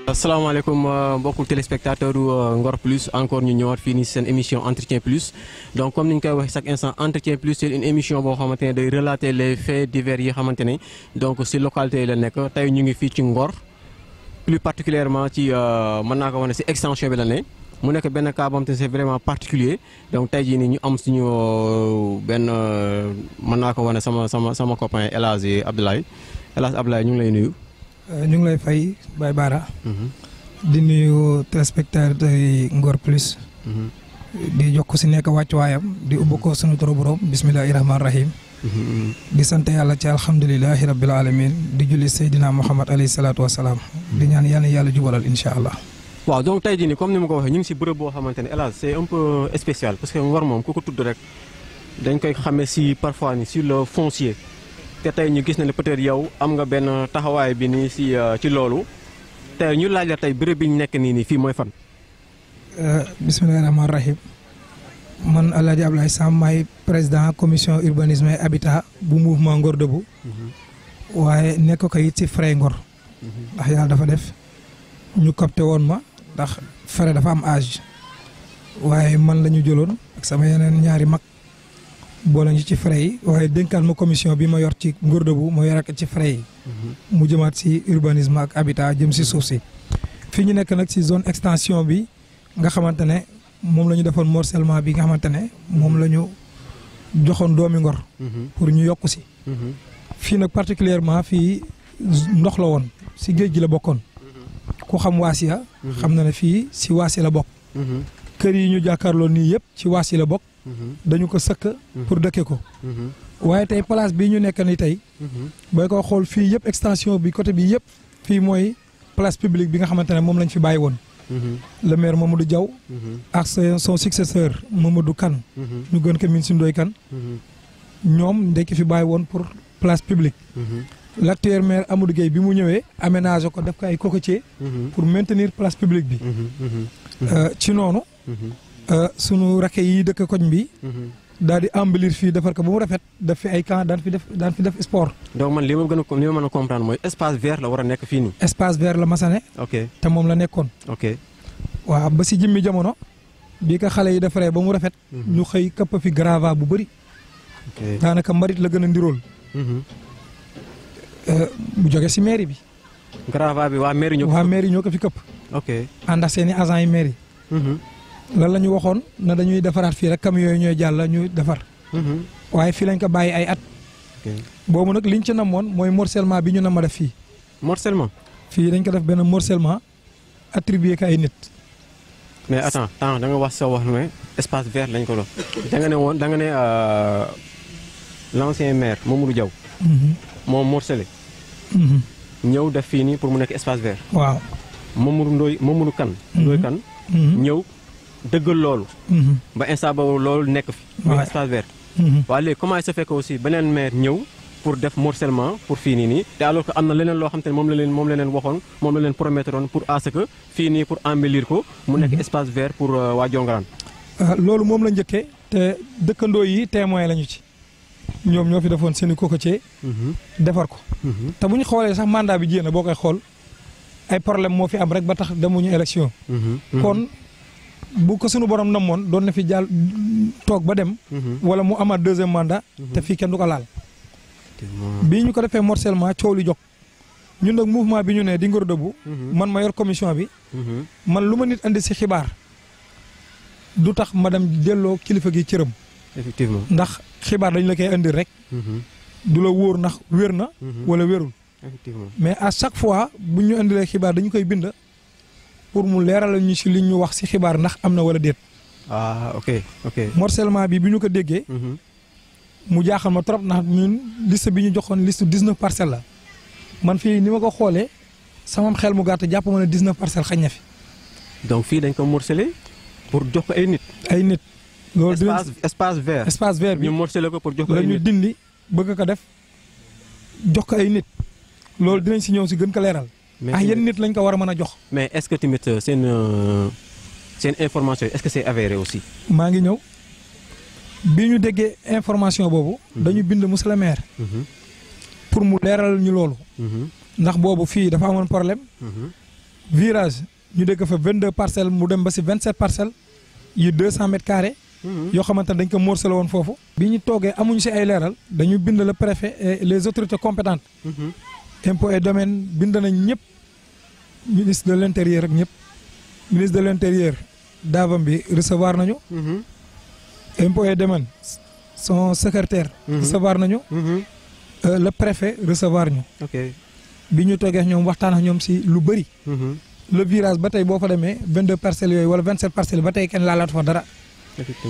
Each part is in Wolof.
asalaamaaleykum mbokku téléspectateur Ngor Plus encore ñu ñëwaat fii nii seen émission Entretien Plus donc comme ni ñu koy waxee chaque instant Entretien Plus c'est une émission boo xamante ne day relater les faits divers yi xamante ne donc si localité yi la nekk tey ñu ngi fii ci Ngor plus particulièrement ci mën naa ko wax ne si extension bi la ne mu nekk benn cas boo xamante ne c'est vraiment particulier donc tey jii nii ñu am suñu benn mën naa ko wax ne sama copain El Hadj Abdoulaye ñu ngi lay nuyu. ñu ngi lay fay Baye Bara di nuyu téléspectateur yi Ngor Plus di jokk si nekk wàccuwaayam di ubbi ko sunu turu borom bismillahi rahmaani rahim di sant yàlla ci alhamdulilahi rabbil alamin di julli Seydina Muhammad alayhi salaatu wasalaam di ñaan yàlla jubalal incha allah. waaw donc tey jii nii comme ni ma ko waxee ñu ngi si bërëb boo xamante ne hélas c'est un peu spécial parce que Ngor moom ku ko tudd rek dañ koy xamee si parfois ni sur le foncier. te tey ñu gis na ne peut-être yow am nga benn taxawaay bi nii si ci loolu tey ñu laaj la tey béréb bi ñu nekk nii fii mooy fan. bismillahi rahmaani rahim man El Hadj Abdoulaye Samb maay président commission urbanisme et habitat bu mouvement Ngor Debout waaye nekk ko it ci Fray Ngor ndax yàlla dafa def ñu copté woon ma ndax Fray dafa am âge waaye man la ñu jëloon ak sama yeneen ñaari mag. boole ñu ci frais yi waaye dénkaan ma commission bi ma yor ci Ngor Debout ma yor ak ci frais yi mu jëmaat si urbanisme ak habitat jëm si suuf si fii ñu nekk nag si zone extension bi nga xamante ne moom la ñu defoon morcellement bi nga xamante ne moom la ñu joxoon doomi Ngor pour ñu yokku si fii nag particulièrement fii ndox la woon si géej gi la bokkoon ku xam Waasiya xam na ne fii si Waasi la bokk kër yi ñu jàkkaarloo nii yëpp ci Waasi la bokk dañu ko sëkk pour dëkke ko waaye tey place bii ñu nekk ni tey booy ko xool fii yëpp extension bi côté bi yëpp fii mooy place publique bi nga xamante ne moom lañ fi bàyyi woon le maire Mamadou Diaw ak son successeur Mamadou Kane ñu gën ko min si Ndoye Kane ñoom ndekki fi bàyyi woon pour place publique l'actuel maire Amadou Gueye bi mu ñëwee aménagé ko def ko ay cocotier pour maintenir place publique bi ci noonu sunu rakke yi dëkk koñ bi daal di embellir fii defar ko ba mu rafet def fi ay camp daan fi def sport. donc man li ma mën a comprendre mooy espace vert la war a nekk fii nii. espace vert la masane. ok te moom la nekkoon. ok waaw ba si jëmmi jamono bii ko xale yi defaree ba mu rafet. ñu xëy këpp fi grava bu bëri. ok daanaka mbarit la gën a ndirool. bu jógee si mairie bi. grava bi waa mairie ñoo ko fi këpp. ok ànd ak seen i agents yi mairie. lan la ñu waxoon na dañuy defaraat fii rek camions yooyu ñooy jàll ñu defar. waaye fii lañ ko bàyyi ay at. boobu nag liñ ci namoon mooy morcellement bi ñu nam ma def fii. morcellement. fii dañ ko def benn morcellement attribué ko ay nit. mais attends da nga wax ne espace vert lañ ko doon. da nga ne l'ancien maire Mamadou Diaw. moom morcelé. ñëw def fii nii pour mu nekk espace vert. waaw Mamadou Kane. Ndoye Kane. ñëw dëggal loolu. ba instant boobu loolu nekk fi. muy espace vert. waaye léegi comment il se fait que aussi beneen maire ñëw pour def morcellement pour fii nii te alors que am na leneen loo xam te ne moom la leen waxoon moom la leen promettoon pour à ce que fii nii pour embellir ko. mu nekk espace vert pour waa Jongraan. loolu moom la njëkkee te dëkkandoo yi témoin lañu ci. ñoom ñoo fi defoon seen i cocotier. defar ko. te bu ñu xoolee sax mandat bi jéem a boo koy xool ay problème moo fi am rek ba tax demuñu élection. kon bu ko sunu borom namoon doon na fi jàll toog ba dem. wala mu amaat deuxième mandat. te fii kenn du ko laal. bii ñu ko defee morcellement coow li jóg. ñun nag mouvement bi ñu ne di Ngor Debout. man ma yor commission bi. man lu ma nit andi si xibaar du tax ma dem delloo kilifa gi cëram. effectivement ndax xibaar dañ la koy andi rek. du la wóor ndax wér na. wala wérul. effectivement mais à chaque fois bu ñu indilee xibaar dañu koy bind pour mu leeral ñu si li ñu wax si xibaar ndax am na wala déet. ah ok. morcellement bi ñu ko déggee. mu jaaxal ma trop ndax ñun liste bi ñu joxoon liste 19 parcelles la. man fii ni ma ko xoolee sama xel mu gàtt jàpp ma ne 19 parcelles xañ na fi. donc fii dañ ko morcelé pour jox ko ay nit. ay nit. loolu espace vert. espace vert bi ñu morcelé ko pour jox ko la ay nit ñu dindi bëgg ko def jox ko ay nit. loolu dinañ si ñëw si gën ko leeral. mais yenn nit lañ ko war a mën a jox. mais est-ce que tamit seen information est-ce que c'est avéré aussi. maa ngi ñëw bi ñu déggee information boobu. dañu bind monsieur le maire. pour mu leeral ñu loolu. ndax boobu fii dafa amoon problème. virage ñu dégg fa 22 parcelles mu dem ba si 27 parcelles yu 200 mètres carrés. yoo xamante ne dañ ko morcelé woon foofu. bi ñu toogee amuñu si ay leeral dañu bind le préfet et les autorités compétentes. impôts et domaines bind nañ ñëpp ministre de l' intérieur ak ñëpp ministre de l' intérieur daavam bi recevoir nañu. impôts et domaines son secrétaire. recevoir nañu. le préfet recevoir ñu. bi ñu toogee ñoom waxtaan ak ñoom si lu bëri. le virage ba tey boo fa demee 22 parcelles yooyu wala 27 parcelles ba tey kenn laalaatu fa dara.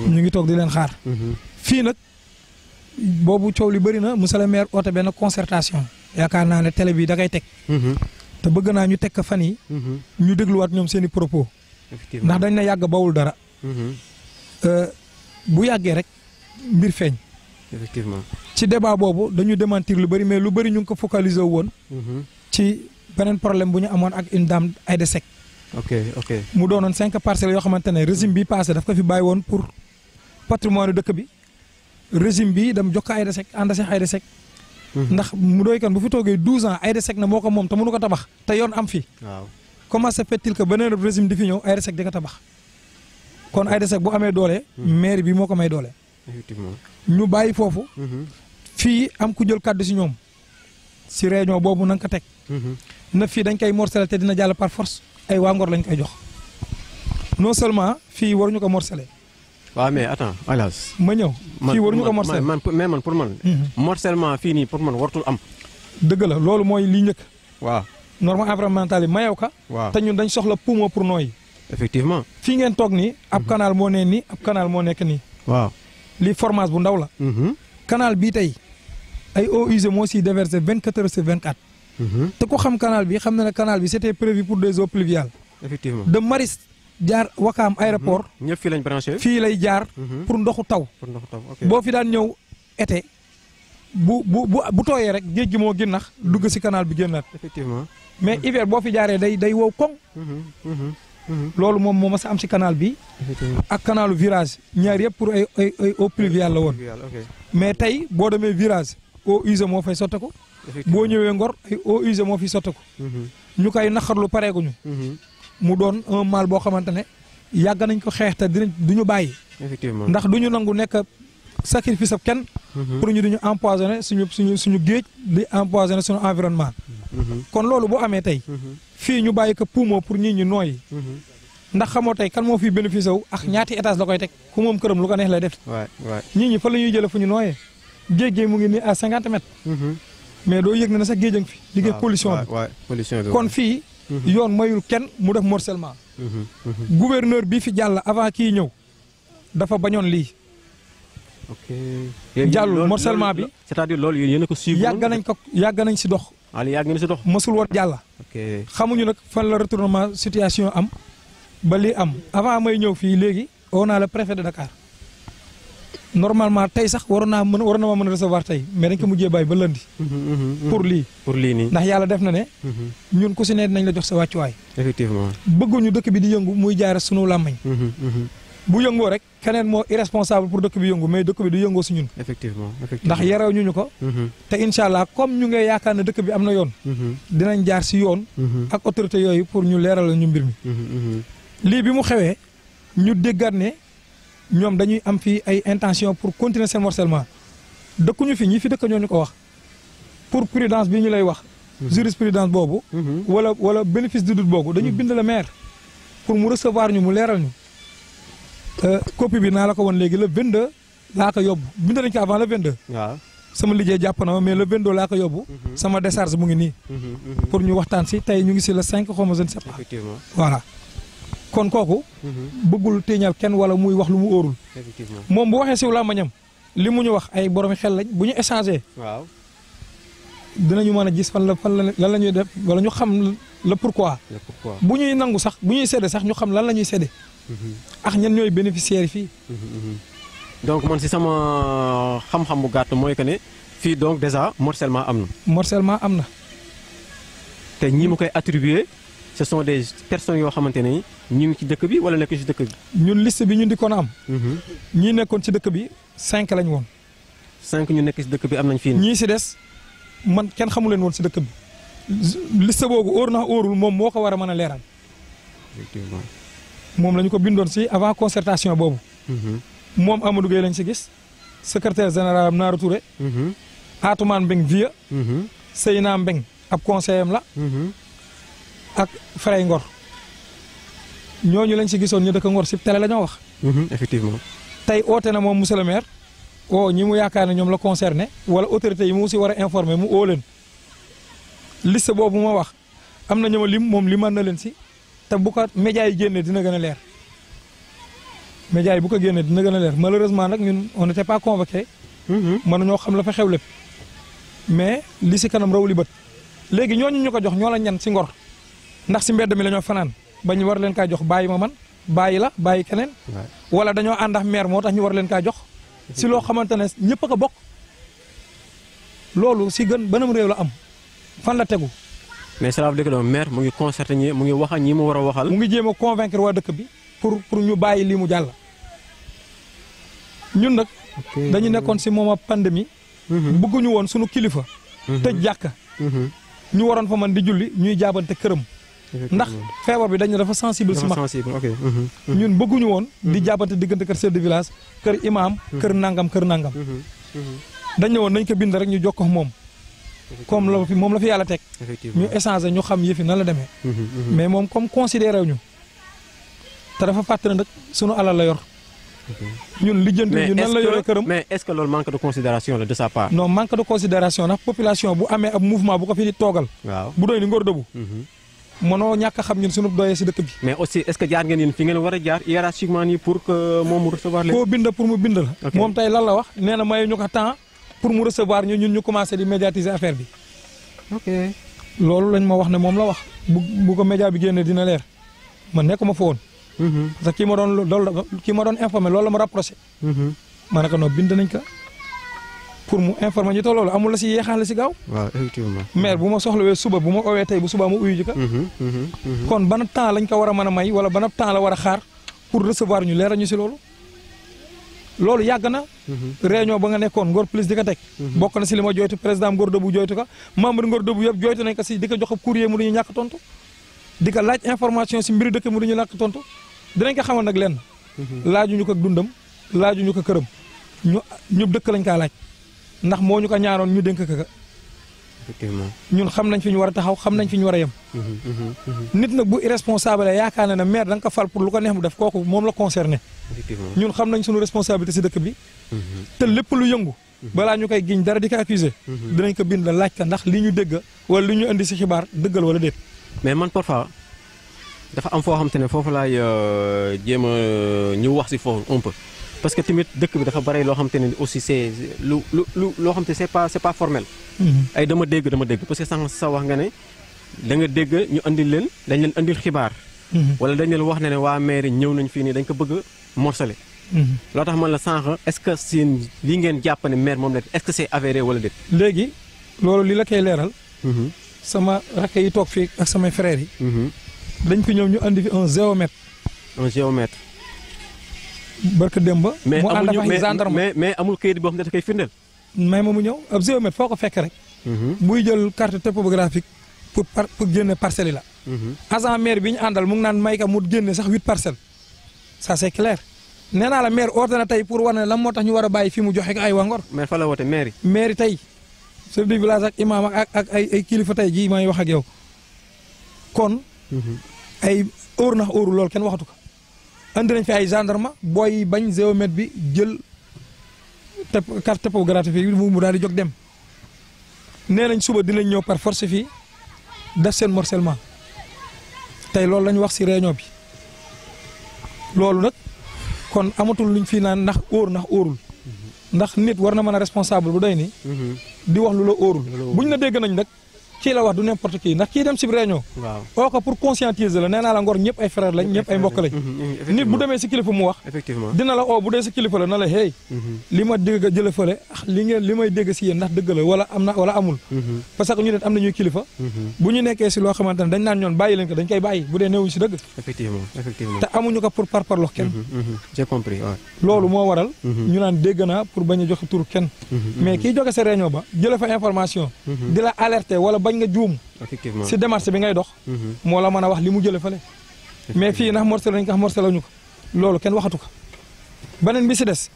ñu ngi toog di leen xaar. fii nag boobu coow li bëri na monsieur le maire oote benn concertation yaakaar naa ne télé bi da koy teg. te bëgg naa ñu teg ko fan yi ñu dégluwaat ñoom seen i propos. ndax dañ ne yàgg bawul dara. bu yàggee rek mbir feeñ. effectivement ci débat boobu dañu démentir lu bëri mais lu bëri ñu ngi ko focaliser woon. ci beneen problème bu ñu amoon ak une dame Aïda Seck. ok mu doonoon 5 parcelles yoo xamante ne régime bi passé daf ko fi bàyyi woon pour patrimoine dëkk bi régime bi dem jox ko Aïda Seck ànd si Aïda Seck. ndax mu doy kan bu fi toogee 12 ans Aïda Seck na moo ko moom te mënu ko tabax te yoon am fi. waaw comment se fait-il que beneen régime di fi ñëw Aïda Seck di ko tabax kon Aïda Seck bu amee doole. maire bi moo ko may doole. effectivement ñu bàyyi foofu. fii am ku jël kàddu si ñoom si réunion boobu na nga ko teg. na fii dañ koy morcelé te dina jàll par force ay waa Ngor lañ koy jox non seulement fii waruñu ko morcelé. waaw mais attends Alas. ma ñëw fii waruñu ko morcelé mais man pour man. morcellement fii nii pour man wartul am. dëgg la loolu mooy li njëkk. waaw norme environnementale yi mayew ka. waaw te ñun dañ soxla poumon pour nooyi. effectivement fii ngeen toog nii ab canal moo nee nii ab canal moo nekk nii. waaw lii formage bu ndaw la. canal bii tey ay eaux usées moo siy déversé 24 heures sur 24. te ku xam canal bi xam na ne canal bi c' était prévu pour des eaux pluviales. effectivement de Maris jaar Wakaam aéroport. ñëpp fii lañ branché. fii lay jaar. pour ndoxu taw. ok boo fi daan ñëw été bu tooyee rek géej gi moo génnax dugg si canal bi génnaat. effectivement mais hiver boo fi jaaree day wow koŋ. loolu moom moo ma sa am si canal bi. ak canalu virage ñaar yëpp pour ay eaux pluviales la woon. mais tey boo demee virage eaux usées moo fay sotteeku. boo ñëwee Ngor ay eaux usées moo fi sotteeku. ñu koy naqarlu pareeguñu. mu doon un mal boo xamante ne yàgg nañ ko xeex te du ñu bàyyi. effectivement ndax du ñu nangu nekk sacrifice ab kenn. pour ñu duñu empoisonné suñu géej di empoisonné suñu environnement. kon loolu boo amee tey. fii ñu bàyyi ko poumon pour ñii ñu nooyi. ndax xamoo tey kan moo fi bénéficié wu ak ñaati étage la koy teg ku moom këram lu ko neex lay def. ñii ñi fa la ñuy jëlee fu ñu nooyee. géej gi mu ngi nii à 50 mètres. mais doo yëg na sax géej a ngi fi. liggéey pollution bi kon fii. yoon mayul kenn mu def morcellement. gouverneur bi fi jàll avant kii ñëw dafa bañoon lii. jàllul morcellement bi. c'est-à-dire loolu yéen a ko suivre. yàgg nañ si dox. yàgg nañ si dox. mësul woon jàll. xamuñu nag fan la retournement situation am ba lii am avant may ñëw fii léegi on a le préfet de Dakar normalement tey sax waroon na ma mën a recevoir tey mais dañ ko mujjee bàyyi ba lundi. pour lii nii. ndax yàlla def na ne. ñun ku si ne nañ la jox sa wàccuwaay. effectivement bëgguñu dëkk bi di yëngu muy jaare sunu làmmañ. bu yëngoo rek keneen moo irresponsable pour dëkk bi yëngu mais dëkk bi du yëngoo si ñun. effectivement ndax yarew ñu ko. te incha allah comme ñu ngay yaakaar ne dëkk bi am na yoon. dinañ jaar si yoon. ak autorité yooyu pour ñu leeral ñu mbir mi. lii bi mu xewee ñu déggaat ne ñoom dañuy am fii ay intention pour continuer seen morcellement dëkkuñu fi ñi fi dëkk ñoo ñu ko wax pour prudence bi ñu lay wax. jurisprudence boobu. wala bénéfice du doute boobu dañu bind le maire pour mu recevoir ñu mu leeral ñu. copie bi naa la ko woon léegi le 22 laa ko yóbbu bind nañ ko avant le 22. waaw sama liggéey jàpp na ma mais le 22 laa ko yóbbu. sama décharge mu ngi nii. pour ñu waxtaan si tey ñu ngi si le 5 xaw ma je ne sais pas. effectivement voilà kon kooku. bëggul téeñal kenn wala muy wax lu mu óorul. effectivement moom bu waxee siw làmmiñam li mu ñu wax ay boromi xel lañ bu ñu échangé. waaw dinañu mën a gis fan la ñuy def wala ñu xam le pourquoi. bu ñuy nangu sax bu ñuy séddee sax ñu xam lan la ñuy séddee. ak ñan ñooy bénéficiaires fii. donc man si sama xam-xam bu gàtt mooy que ne fii donc déjà morcellement am na. morcellement am na. te ñi ma koy attribuer ce sont des personnes yoo xamante ne ñu ngi ci dëkk bi wala nekk ci dëkk bi. ñun liste bi ñun di kon am. ñii nekkoon ci dëkk bi 5 lañ woon. 5 ñu nekk ci dëkk bi am nañ fii. ñii si des man kenn xamu leen woon si dëkk bi liste boobu óor na óorul moom moo ko war a mën a leeral. effectivement. moom la ñu ko bindoon si avant concertation boobu. moom Amadou Gueye lañ si gis secrétaire général am Naar Touré. Atoumane Mbeng Vieux. Seyna Mbeng ab conseiller am la. ak Frey Ngor ñooñu lañ si gisoon ñu dëkk Ngor si télé la ñoo wax. effectivement. tey oote na moom monsieur le maire o ñi mu yaakaar ne ñoom la concerné wala autorité yi mu si war a informer mu oo leen liste boobu ma wax am na ñoo lim moom liman na leen si te bu ko média yi génnee dina gën a leer média yi bu ko génnee dina gën a leer malheureusement nag ñun on n'était pas convoqué. mën nañoo xam la fa xew lépp mais li si kanam raw li bët léegi ñooñu ñu ko jox ñoo la ñan si Ngor ndax si mbedd mi la ñoo fanaan ba ñu war leen kaa jox bàyyi ma man bàyyi la bàyyi keneen. wala dañoo ànd ak maire moo tax ñu war leen kaa jox. si loo xamante ne ñëpp a ko bokk loolu si gën banam réew la am fan la tegu. mais cela veut dire que donc maire mu ngi concerté ñi mu ngi wax ak ñi mu war a waxal. mu ngi jéem a convaincre waa dëkk bi pour ñu bàyyi lii mu jàll. ñun nag. dañu nekkoon si moom a pandémie. bëgguñu woon sunu kilifa. tëj jàkka. ñu waroon fa man di julli ñuy jaabante këram. ndax feebar bi dañ ne dafa sensible si mag. ñun bëgguñu woon di jaabante diggante kër chef de village kër imam kër nangam kër nangam. dañ ne woon nañ ko bind rek ñu jokkoo moom. comme la fi moom la fi yàlla teg. ñu échanger ñu xam yëfi nan la demee. mais moom comme considéré ñu. te dafa fàttali nag sunu alal la yor. ñun lijjanti ñu nan la yore këram. mais est-ce que loolu manque de considération la de sa part. non manque de considération ndax population bu amee ab mouvement bu ko fi toogal. waaw bu doy ni Ngor Debout. mënoo ñàkk a xam ñun sunu doyee si dëkk bi. mais aussi est-ce que jaar ngeen yéen fi ngeen war a jaar hiérarchiquement nii pour que moom mu recevoir leen. koo bind pour mu bind la. moom tey lan la wax nee na mayu ñu ko temps pour mu recevoir ñun ñu commencé di médiatiser affaire bi. ok loolu lañ ma wax ne moom la wax bu ko média bi génnee dina leer man nekkuma fa woon. parce que kii ma doon informé loolu la ma rapproché. ma ne ko non bind nañ ko pour mu informer ñu te loolu amul la si yeexaale si gaaw. waaw effectivement. maire bu ma soxlawee suba bu ma owee tey bu subaa ma uyu ji ka. kon ban temps lañ ko war a mën a may wala ban temps la war a xaar pour recevoir ñu leeral ñu si loolu. loolu yàgg na. réunion ba nga nekkoon Ngor Plus di ko teg. bokk na si li ma jooytu président Ngor Debout jooytu ko membre Ngor Debout yëpp jooytu nañ ko si di ko jox ab courrier mu duñu ñàkk tontu. di ko laaj information si mbiri dëkk mu duñu ñàkk tontu dinañ ko xamal nag lenn. laajuñu ko dundam laajuñu ko këram ñu dëkk lañ kaa laaj ndax moo ñu ko ñaanoon ñu dénk ko. effectivement ñun xam nañ fi ñu war a taxaw xam nañ fi ñu war a yem. nit nag bu irresponsable yaakaar na ne maire da nga ko fal pour lu ko neex mu def kooku moom la concerné. effectivement ñun xam nañ suñu responsabilité si dëkk bi. te lépp lu yëngu. balaa ñu koy giñ dara di ko accuser dinañ ko bind laaj ka ndax li ñu dégg wala li ñu indi si xibaar dëggal wala déet. mais man parfois dafa am foo xam te ne foofu laay jéem a ñu wax si foofu un peu parce que tamit dëkk bi dafa bare loo xam te ne aussi c'est loo xam te c'est pas formel. ay dama dégg parce que sànq sa wax nga ne da nga dégg ñu andil leen dañ leen andil xibaar. wala dañ leen wax ne waa mairie ñëw nañ fii nii dañ ko bëgg a morcelé. loo tax man la sànq est-ce que seen li ngeen jàpp ne maire moom la est-ce que c'est avéré wala déet. léegi loolu li la koy leeral. sama rakk yi toog fii ak samay frères yi. dañ fi ñëw ñu andi fi un géomètre. un géomètre. barke Demba. mu ànd ak ay gendarme mais amul kayit boo xam ne da koy firndeel. may ma mu ñëw ab géomètre foo ko fekk rek. buy jël carte topographique pour génne parcelles yi la. agent maire bi ñu àndal mu ngi naan may ka mu génne sax 8 parcelles. ça c'est clair nee naa la maire oote na tey pour wane lan moo tax ñu war a bàyyi fi mu joxe ko ay waa Ngor. mais fa la woote maire yi. maire yi tey chef de village ak imam ak ay kilifa tey jii may wax ak yow kon. ay óor nax óoru loolu kenn waxatu ko. andi nañ fi ay gendarme booy bañ géomètre bi jël carte topographique bi mu daal di jóg dem nee nañ suba dinañ ñëw par force fii def seen morcellement tey loolu lañ wax ci réunion bi loolu nag kon amatul luñ fii naan ndax óorul ndax nit war na mën a responsable bu doy ni di wax lu la óorul buñ la dégg nañ nag kii la wax du n'importe qui ndax kii dem si réunion. waaw oo ko pour conscientiser la nee naa la Ngor ñëpp ay frère lañ ñëpp ay mbokk lañ. nit bu demee si kilifa mu wax. effectivement dina la oo bu dee si kilifa la na la hey. li ma dégg a jëlee fële li may dégg si yéen ndax dëgg la wala am na wala amul. parce que ñu ne am na ñuy kilifa. bu ñu nekkee si loo xamante ne dañ naan ñoon bàyyi leen ko dañ koy bàyyi bu dee newuñ si dëgg. effectivement te amuñu ko pour parparloo kenn. j'ai compris waaw. loolu moo waral. ñu naan dégg naa pour bañ a joxe tur kenn. mais kii jóge sa réunion ba jëlee fa information. di la alerter wala bañ nga juum. effectivement si démarche bi ngay dox. moo la mën a wax li mu jëlee fële. mais fii ndax morcelé nañ ko morcelé ñu ko loolu kenn waxatu ko beneen bi si des.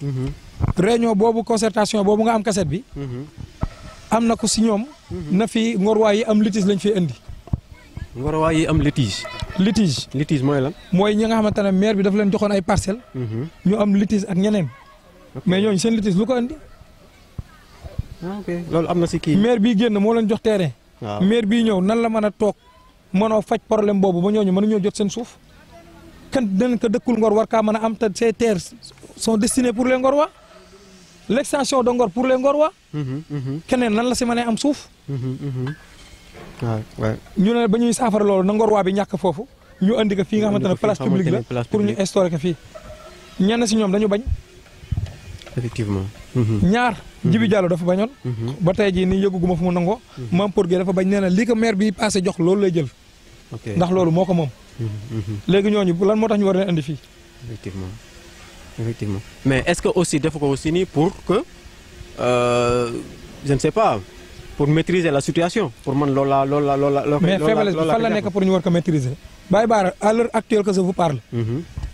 réunion boobu concertation boobu nga am cassette bi. am na ko si ñoom. na fi ngorwaay yi am litige lañ fiy indi. ngorwaay yi am litige. litige mooy lan. mooy ñi nga xamante ne maire bi dafa leen joxoon ay parcelles. ñu am litige ak ñeneen. mais ñooñu seen litige lu ko indi. ok loolu am na si kii. maire bii génn moo leen jox terrain. waaw maire bii ñëw nan la mën a toog mënoo faj problème boobu ba ñooñu mënuñoo jot seen suuf. kan dinañ ko dëkkul Ngor war kaa mën a am te ces terres sont destinées pour les Ngorwa l'extension de Ngor pour les Ngorwa. keneen nan la si mënee am suuf. waaw ñu ne ba ñuy saafara loolu na Ngorwa bi ñàkk foofu ñu andi ko fii nga xamante ne place publique la pour ñu instaurer ko fii. ñenn si ñoom dañu bañ. effectivement. ñaar Djibi Diallo dafa bañoon. ba tey jii nii yëguguma fu mu nangoo. Mame Por Gueye dafa bañ nee na li ko maire bi passé jox loolu lay jël. ndax loolu moo ko moom. léegi ñooñu lan moo tax ñu war leen andi fii. effectivement mais est-ce que aussi def ko aussi nii pour que je ne sais pas pour maîtriser la situation pour man loolu la. mais faiblesse bi fan la nekk pour ñu war ko maîtriser. Baye Bara à l'heure actuelle que je vous parle.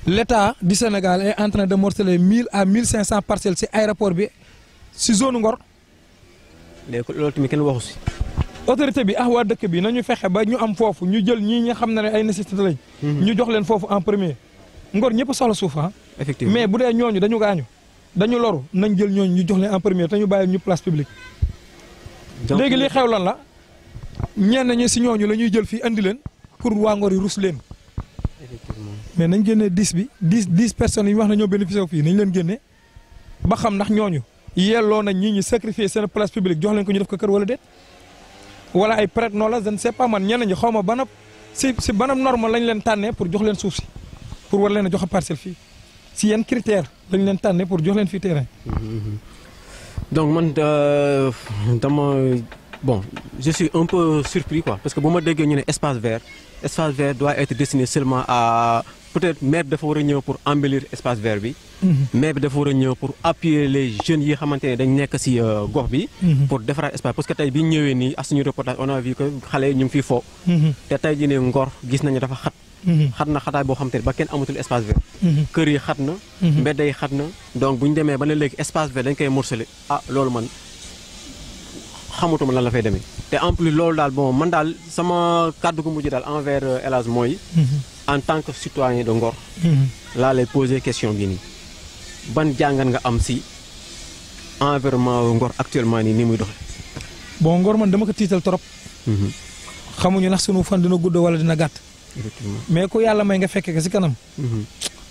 l'État du Sénégal est en train de morceler 1000 à 1500 parcelles ci aéroport bi ci zone Ngor. léegi loolu tamit kenn waxu si. autorité bi waa dëkk bi nañu fexe ba ñu am foofu ñu jël ñii nga xam ne ay nécessité lañ. ñu jox leen foofu en premier. Ngor ñëpp soxla suuf effectivement mais bu dee ñooñu dañu gaañu dañu loru nañ jël ñooñu ñu jox leen en premier te ñu bàyyi ñu place publique. léegi li xew lan la ñenn ñi si ñooñu la ñuy jël fii andi leen pour waa Ngor yi rus leen. mais nañ génnee 10 bi 10 personnes yi wax na ñoo bénéficié fii nañ leen génne ba xam ndax ñooñu yelloo nañ ñi sacrifier seen place publique jox leen ko ñu def ko kër wala déet. wala ay prête noonu la je ne sais pas man ñenn ñi xaw ma banab si banab norme lañ leen tànnee pour jox leen suuf si pour war leen a jox parcelle fii si yenn critère lañ leen tànnee pour jox leen fii terrain. donc man bon je suis un peu surpris quoi parce que bu ma déggee ñu ne espace vert doit être destiné seulement à peut-être maire dafa war a ñëw pour embellir espace vert bi. maire bi dafa war a ñëw pour appuyer les jeunes yi xamante ne dañ nekk ci gox bi. pour defaraat espace parce que tey bi ñu ñëwee nii ak suñu reportage on a vu que xale yi ñu ngi fiy fo. te tey jii ne Ngor gis nañu dafa xat. xat na xataay boo xamante ne ba kenn amatul espace vert. kër yi xat na. mbedd yi xat na donc bu ñu demee ba ne léegi espace vert dañ koy morceler loolu man xamatuma lan la fay demee. te en plus loolu daal bon man daal sama kàddu gu mujj daal envers El Hadj mooy. en tant que citoyen de Ngor. laa lay poser question bi nii ban jàngat nga am ci environnement Ngor actuellement nii ni muy doxee. bon Ngor man dama ko tiital trop. xamuñu ndax sunu fan dina gudd wala dina gàtt. effectivement mais ku yàlla may nga fekke ko ci kanam.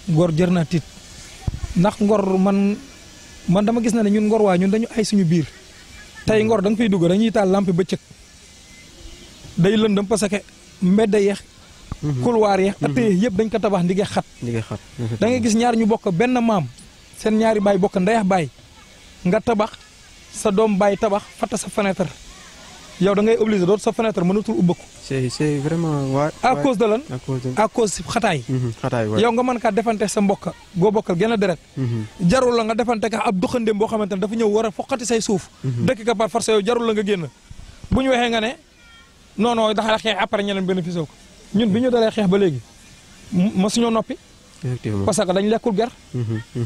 Ngor jër naa tiit ndax Ngor man dama gis na ne ñun Ngor waa ñun dañu ay suñu biir. tey Ngor da nga fiy dugg dañuy taal lampe bëccëg day lëndëm parce que mbedd yeex. couloir yeex ëtt yëpp dañ ko tabax ndigee xat. da ngay gis ñaar ñu bokk benn maam seen ñaari baay bokk ndeyax baay nga tabax sa doom baay tabax fatta sa fenêtre yow da ngay obligé doot sa fenêtre mënatul ubbeeku. c'est vraiment waay. à cause de lan à cause si xataay. yow nga mën kaa defante sa mbokk goo bokkal gën a deret. jarul la nga defante ka ab doxandéem boo xamante ne dafa ñëw war a foqati say suuf. dëkk ka par force yow jarul la nga génn bu ñu waxee nga ne non non dafa xeex après ñeneen bénéficié ko ñun bi ñu dalee xeex ba léegi ma suñoo noppi. effectivement parce que dañ lekkul ger.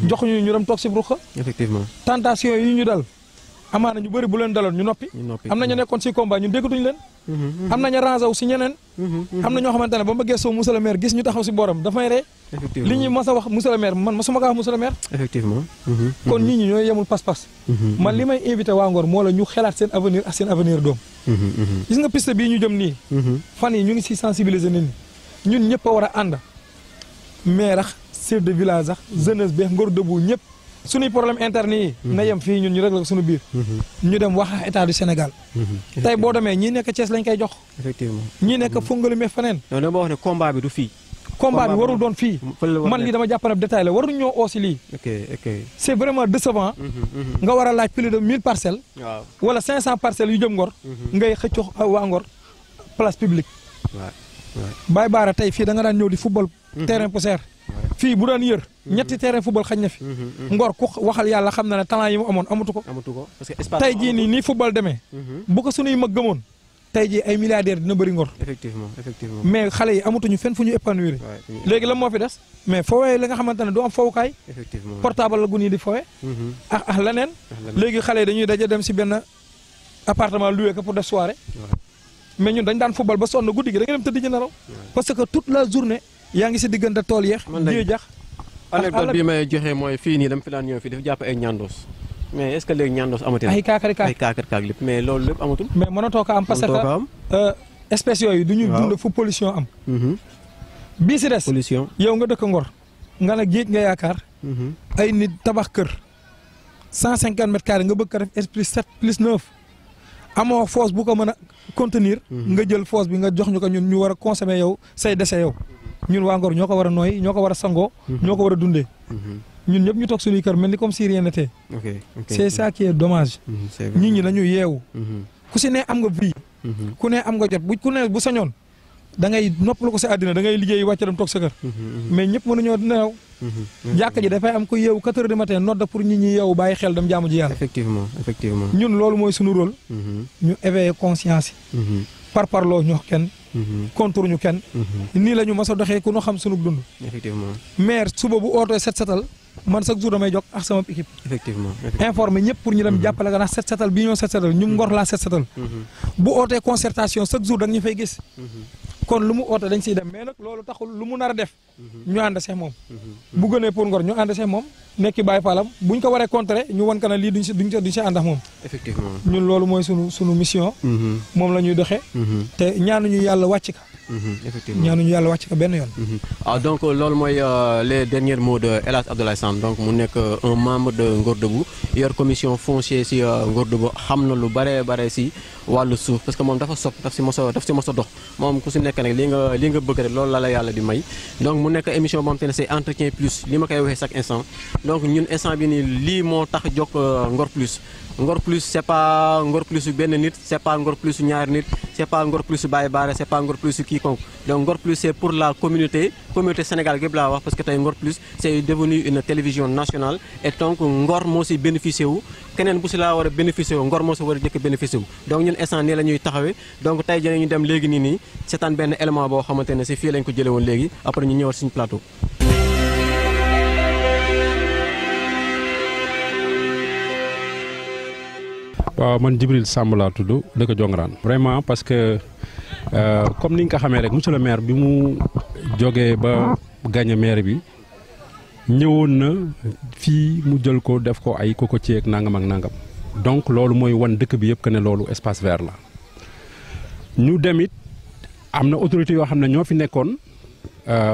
joxuñu ñu dem toog si ruqa. effectivement tentation yi ñu dal. amaana ñu bëri bu leen daloon ñu noppi. am na ñu nekkoon si combat ñun déggatuñu leen. am na ñu rangé wu si ñeneen. am na ñoo xamante ne ba ma gëstoo monsieur le maire gis ñu taxaw si borom dafay ree. li ñuy mas a wax monsieur le maire man masuma kaa wax monsieur le maire. effectivement. kon nit ñi ñooy yemul pas-pas. man li may invité waa Ngor moo la ñu xelaat seen avenir ak seen avenir doom. gis nga piste bii ñu jëm nii. fan yi ñu ngi si sensibiliser nit ñi ñun ñëpp a war a ànd. maire ak chef de village ak jeunesse beex Ngor debout ñëpp. suñuy problème interne yi na yem fii ñun ñu réglé ko suñu biir. ñu dem wax ak état du Sénégal. tey boo demee ñii nekk Thiès lañ koy jox. effectivement ñii nekk Fongolimé feneen. non dama wax ne combat bi du fii. combat bi warul doon fii. man lii dama jàpp ne détail la waruñu ñoo oosi lii. ok c'est vraiment décevant. nga war a laaj plus de 1000 parcelles. waaw wala 500 parcelles yu jëm Ngor. ngay xëccoo waa Ngor place publique. Baye Bara tey fii da nga daan ñëw di football. terrain poussière. fii bu daan yër ñetti terrain football xañ na fi. Ngor ku waxal yàlla xam na ne talent yi mu amoon amatu ko. parce que espace tey jii nii football demee. bu ko sunuy mag gëmoon tey jii ay milliardaires dina bëri Ngor. effectivement mais xale yi amatuñu fenn fu ñu épanouir. léegi la moo fi des. mais foowee la nga xamante ne du am fowukaay. effectivement portable la gun yi di fowe. leneen. léegi xale yi dañuy daje dem si benn appartement loué ko pour def soirée. mais ñun dañ daan football ba sonn guddi gi da nga dem tëdd ci nelaw. parce que toute la journée yaa ngi si diggante tool yeex. jiw jax anecdote bi may joxe mooy fii nii dama fi daan ñëw fii dafa jàpp ay ñandoos. mais est-ce que léegi ñandoos amatina. ay kaakari kaak lépp mais loolu lépp amatul. mais mënatoo ko am parce que espèces yooyu du ñu dund fu pollution am. bii si des. pollution yow nga dëkk Ngor. nga ne géej nga yaakaar. ay nit tabax kër. 150 mètres carrés nga bëgg ko def esprit 7 plus 9. amoo fosse bu ko mën a contenir. nga jël fosse bi nga jox ñu ko ñun ñu war a consommer yow say déchets yow. ñun waa Ngor ñoo ko war a nooy ñoo ko war a sangoo. ñoo ko war a dundee. ñun ñëpp ñu toog suñuy kër mel ni comme si rien n'était. C'est ça qui est dommage. nit ñi nañu yeewu. ku si ne am nga vie. ku ne am nga jot ku ne bu sañoon da ngay noppalu ko sa àddina da ngay liggéey wàcc dem toog sa kër. mais ñëpp mënuñoo nelaw. jàkka ji dafay am ko yeewu 4 heures du matin nodd pour nit ñi yeewu bàyyi xel dem jaamu ji yàlla. effectivement ñun loolu mooy suñu rôle. ñu éveiller conscience yi. parparloo ñu kenn. contour ñu kenn. nii la ñu mos a doxee ku ñu xam sunu dund. effectivement maire suba bu ootoo set setal man chaque jour damay jóg ak sama équipe. effectivement informé ñëpp pour ñu dem jàppale ko ndax set setal bii ñoo set setal ñu Ngor laa set setal. bu ootee concertation chaque jour da nga ñu fay gis. kon lu mu oote dañ siy dem mais nag loolu taxul lu mu nar a def. ñu ànd see moom. bu gënee pour Ngor ñu ànd see moom nekki bàyyi faalam buñ ko waree contrer ñu wan ka ne lii duñ si ànd ak moom. effectivement ñun loolu mooy sunu mission. moom la ñuy doxee. te ñaanuñu yàlla wàcc ka. effectivement ñaanuñu yàlla wàcc ka benn yoon. donc loolu mooy les derniers mots de El Hadj Abdoulaye Sam donc mu nekk un membre de Ngor Debout yor commission foncière si Ngor Debout xam na lu bare si wàllu suuf parce que moom dafa sopp daf si mos a dox moom ku si nekk nag li nga bëgg rek loolu la yàlla di may donc mu nekk émission boo xam te ne c'est entretien plus li ma koy waxee chaque instant donc ñun instant bi nii lii moo tax jóg Ngor plus. Ngor plus c'est pas Ngor plus benn nit c'est pas Ngor plus ñaari nit c'est pas Ngor plus Baye Bara c'est pas Ngor plus quiconque donc Ngor plus c'est pour la communauté Sénégal gépp laa wax parce que tey Ngor plus c'est devenu une télévision nationale et donc Ngor moo si bénéficié wu keneen bu si laa war a bénéficié wu Ngor moo si war a jëkk bénéficié wu donc ñun instant nii la ñuy taxawee donc tey jii ñu dem léegi nii seetaan benn élément boo xamante ne si fii lañ ko jëlee woon léegi après ñu ñëwaat suñu plateau. waaw man Djibril Samb laa tudd dëkk Jongraan vraiment parce que comme ni nga ko xamee rek monsieur le maire bi mu jógee ba gagné maire bi ñëwoon na fii mu jël ko def ko ay cocotier ak nangam ak nangam donc loolu mooy wan dëkk bi yëpp que ne loolu espace vert la. ñu dem it am na autorité yoo xam ne ñoo fi nekkoon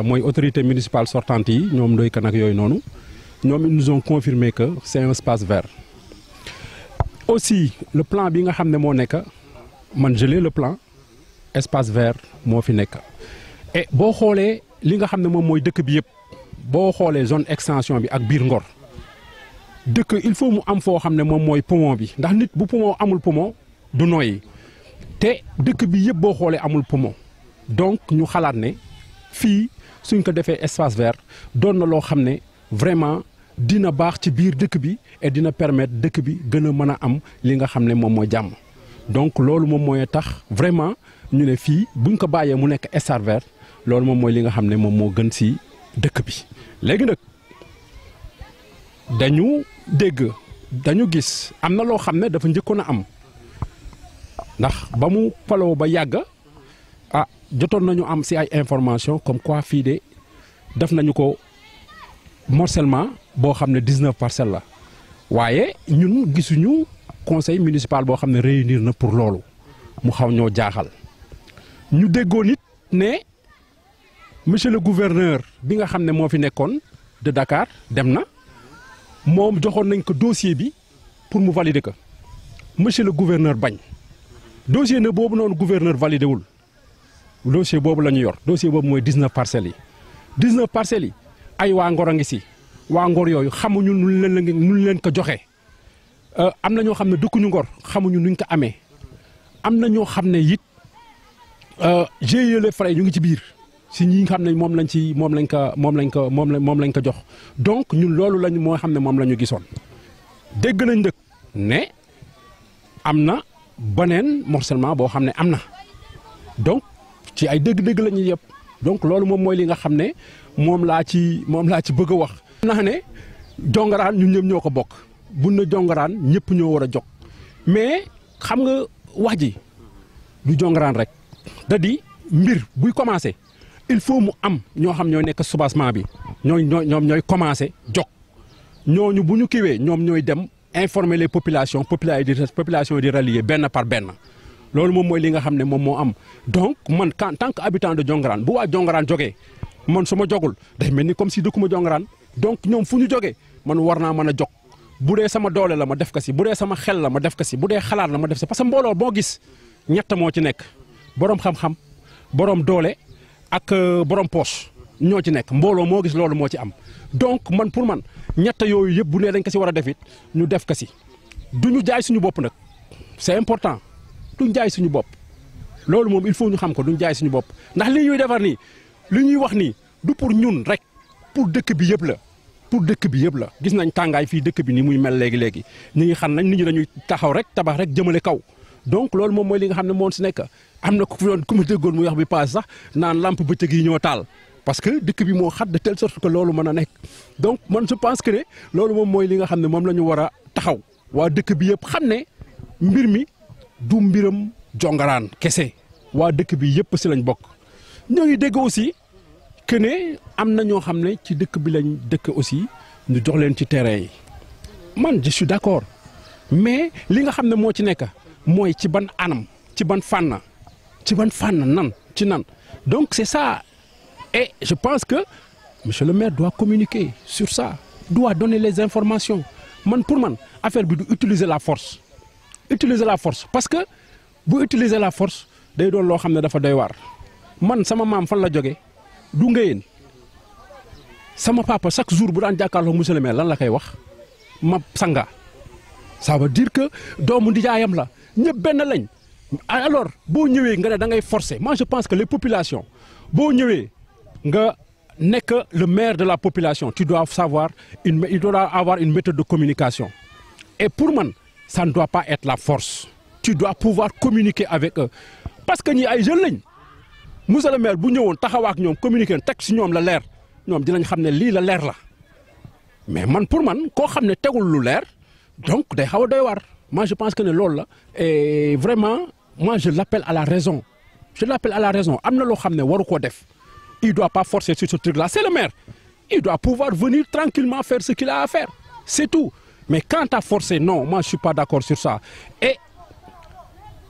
mooy autorité municipale sortante yi ñoom doy kan ak yooyu noonu ñoom ils nous ont confirmé que c'est un espace vert. aussi le plan bi nga xam ne moo nekk man gelé le plan espace vert moo fi nekk et boo xoolee li nga xam ne moom mooy dëkk bi yëpp boo xoolee zone extension bi ak biir Ngor dëkk il faut mu am foo xam ne moom mooy poumon bi ndax nit bu poumon amul poumon du noyyi te dëkk bi yëpp boo xoolee amul poumon donc ñu xalaat ne fii suñ ko defee espace vert doon na loo xam ne vraiment dina baax ci biir dëkk bi et dina permettre dëkk bi gën a mën a am li nga xam ne moom mooy jàmm donc loolu moom mooy tax vraiment ñu ne fii buñ ko bàyyee mu nekk espace vert loolu moom mooy li nga xam ne moom moo gën ci dëkk bi. léegi nag dañu gis am na loo xam ne dafa njëkkoon a am ndax ba mu faloo ba yàgg jotoon nañu am ci ay information comme quoi fii de def nañu ko morcellement boo xam ne 19 parcelles la waaye ñun gisuñu conseil municipal boo xam ne réunir na pour loolu mu xaw ñoo jaaxal ñu déggoo nit ne monsieur le gouverneur bi nga xam ne moo fi nekkoon de Dakar dem na moom joxoon nañ ko dossier bi pour mu valider ko monsieur le gouverneur bañ dossier ne boobu noonu gouverneur validé wul dossier boobu la ñu yor dossier boobu mooy 19 parcelles yi 19 parcelles yi ay waa Ngor a ngi si waa Ngor yooyu xamuñu nu leen ko joxe am na ñoo xam ne dëkkuñu Ngor xamuñu nuñ ko amee am na ñoo xam ne it GIE les frais ñu ngi ci biir si ñi nga xam ne moom lañ ko jox donc ñun loolu lañ moo xam ne moom la ñu gisoon dégg nañ dëkk ne am na beneen morcellement boo xam ne am na donc ci ay dëgg-dëgg la ñuy yëpp donc loolu moom mooy li nga xam ne moom laa ci bëgg a wax. naa ne jongaraan ñun ñëpp ñoo ko bokk buñ na jongaraan ñëpp ñoo war a jog mais xam nga wax ji du jongaraan rek da di mbir buy commencé il faut mu am ñoo xam ñooy nekk soubassement bi ñoom ñooy commencé jog ñooñu bu ñu kiwee ñoom ñooy dem informer les populations population di relier benn par benn loolu moom mooy li nga xam ne moom moo am donc man en tant que habitant de Jongaraan bu waa Jongaraan jógee man su ma jogul day mel ni comme si dëkkuma Jongaraan donc ñoom fu ñu jógee man war naa mën a jog bu dee sama doole la ma def ko si bu dee sama xel la ma def ko si bu dee xalaat la ma def si parce que mbooloo boo gis ñett moo ci nekk borom xam-xam borom doole ak borom poche ñoo ci nekk mbooloo moo gis loolu moo ci am donc man pour man ñett yooyu yëpp bu nee dañ ko si war a def it ñu def ko si du ñu jaay suñu bopp nag c'est important duñ jaay suñu bopp loolu moom il faut ñu xam ko duñ jaay suñu bopp ndax li ñuy defar nii li ñuy wax nii du pour ñun rek pour dëkk bi yëpp la pour dëkk bi yëpp la gis nañ tàngaay fii dëkk bi ni muy mel léegi-léegi ñi ngi xam nañ nit ñi dañuy taxaw rek tabax rek jëmale kaw donc loolu moom mooy li nga xam ne moo si nekk am na ku ma déggoon muy wax bi paase sax naan lampe bëccëg yi ñoo taal parce que dëkk bi moo xat de telle sorte que loolu mën a nekk donc man je pense que ne loolu moom mooy li nga xam ne moom la ñu war a taxaw waa dëkk bi yëpp xam ne mbir mi du mbiram Jongaraan kese waa dëkk bi yëpp si lañ bokk ñoo ngi dégg aussi que ne am na ñoo xam ne ci dëkk bi lañ dëkk aussi ñu jox leen ci terrain yi man je suis d'accord mais li nga xam ne moo ci nekk mooy ci ban anam ci ban fànn nan ci nan donc c'est ça et je pense que monsieur le maire doit communiquer sur ça doit donner les informations man pour man affaire bi du utiliser la force parce que bu utiliser la force day doon loo xam ne dafa doy waar man sama maam fan la jógee du ngéyeen sama papa chaque jour bu daan jàkkaarloo monsieur le maire lan la koy wax ma sanga ça veut dire que doomu ndijaayam la ñëpp benn lañ alors boo ñëwee nga ne da ngay forcer moi je pense que les populations boo ñëwee nga nekk le maire de la population tu dois savoir il doit avoir une méthode de communication et pour man ça ne doit pas être la force tu dois pouvoir communiquer avec eux parce que ñi ay jeunes lañ monsieur le maire bu ñëwoon taxaw ak ñoom communiquer teg si ñoom la leer ñoom dinañ xam ne lii la leer la mais man pour man koo xam ne tegul lu leer donc day xaw a doy waar moi je pense que ne loolu la et vraiment moi je l'appelle à la raison am na loo xam ne waru koo def il doit pas forcer sur ce truc là c'est le maire il doit pouvoir venir tranquillement faire ce qu'il a à faire c'est tout mais quant à forcer non moi je suis pas d'accord sur ça et